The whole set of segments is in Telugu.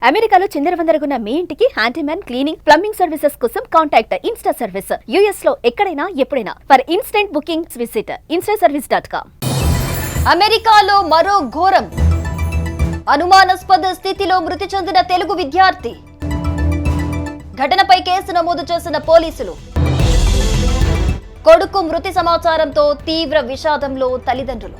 అమెరికాలో చిందరవందరగున్న మీ ఇంటికి హ్యాండీమ్యాన్ క్లీనింగ్ ప్లంబింగ్ సర్వీసెస్ కోసం కాంటాక్ట్ ఇన్స్టా సర్వీస్. యుఎస్ లో ఎక్కడైనా ఎప్పుడైనా for instant booking visit instaservice.com. అమెరికాలో మరో ఘోరం. అనుమానాస్పద స్థితిలో మృతి చెందిన తెలుగు విద్యార్థి. ఘటనపై కేసు నమోదు చేసిన పోలీసులు. కొడుకు మృతి సమాచారంతో తీవ్ర విషాదంలో తల్లిదండ్రులు.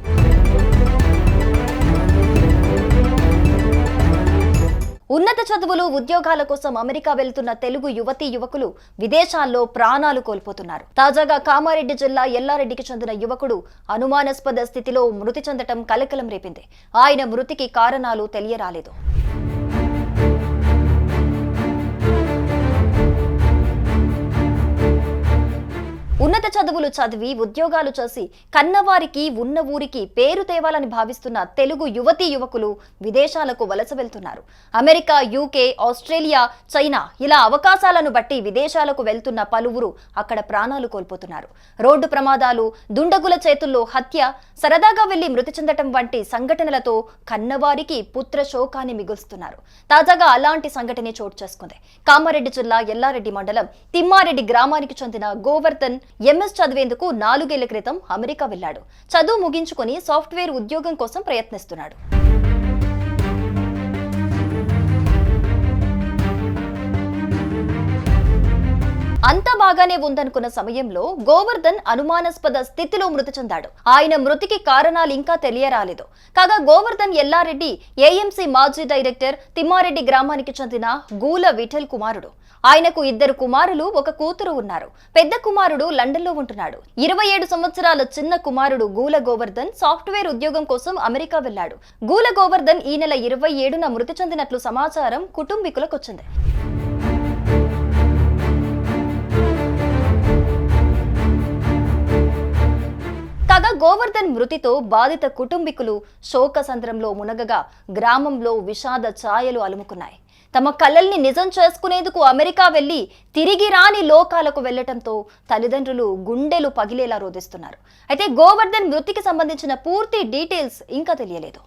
ఉన్నత చదువులు ఉద్యోగాల కోసం అమెరికా వెళ్తున్న తెలుగు యువతీ యువకులు విదేశాల్లో ప్రాణాలు కోల్పోతున్నారు. తాజాగా కామారెడ్డి జిల్లా ఎల్లారెడ్డికి చెందిన యువకుడు అనుమానాస్పద స్థితిలో మృతి చెందటం కలకలం రేపింది. ఆయన మృతికి కారణాలు తెలియరాలేదు. ఉన్నత చదువులు చదివి ఉద్యోగాలు చేసి కన్నవారికి ఉన్న ఊరికి పేరు తేవాలని భావిస్తున్న తెలుగు యువతీ యువకులు విదేశాలకు వలస వెళ్తున్నారు. అమెరికా, యూకే, ఆస్ట్రేలియా, చైనా ఇలా అవకాశాలను బట్టి విదేశాలకు వెళ్తున్న పలువురు అక్కడ ప్రాణాలు కోల్పోతున్నారు. రోడ్డు ప్రమాదాలు, దుండగుల చేతుల్లో హత్య, సరదాగా వెళ్లి మృతి చెందటం వంటి సంఘటనలతో కన్నవారికి పుత్ర శోకాన్ని మిగులుస్తున్నారు. తాజాగా అలాంటి సంఘటన చోటు చేసుకుంది. కామారెడ్డి జిల్లా ఎల్లారెడ్డి మండలం తిమ్మారెడ్డి గ్రామానికి చెందిన గోవర్ధన్ ఎంఎస్ చదివేందుకు 4 ఏళ్ల క్రితం అమెరికా వెళ్లాడు. చదువు ముగించుకొని సాఫ్ట్వేర్ ఉద్యోగం కోసం ప్రయత్నిస్తున్నాడు. అంతా బాగానే ఉందనుకున్న సమయంలో గోవర్ధన్ అనుమానాస్పద స్థితిలో మృతి చెందాడు. ఆయన మృతికి కారణాలు ఇంకా తెలియరాలేదు. కాగా గోవర్ధన్ ఎల్లారెడ్డి ఏఎంసీ మాజీ డైరెక్టర్, తిమ్మారెడ్డి గ్రామానికి చెందిన గూల విఠల్ కుమారుడు. ఆయనకు 2 కుమారులు, 1 కూతురు ఉన్నారు. పెద్ద కుమారుడు లండన్లో ఉంటున్నాడు. 27 సంవత్సరాల చిన్న కుమారుడు గూల గోవర్ధన్ సాఫ్ట్వేర్ ఉద్యోగం కోసం అమెరికా వెళ్లాడు. గూల గోవర్ధన్ ఈ నెల 27న మృతి చెందినట్లు సమాచారం కుటుంబీకులకు వచ్చింది. కాగా గోవర్ధన్ మృతితో బాధిత కుటుంబీకులు శోకసంద్రంలో మునగగా గ్రామంలో విషాద ఛాయలు అలుముకున్నాయి. తమ కలల్ని నిజం చేసుకునేందుకు అమెరికా వెళ్లి తిరిగి రాని లోకాలకు వెళ్లటంతో తల్లిదండ్రులు గుండెలు పగిలేలా రోదిస్తున్నారు. అయితే గోవర్ధన్ మృతికి సంబంధించిన పూర్తి డీటెయిల్స్ ఇంకా తెలియలేదు.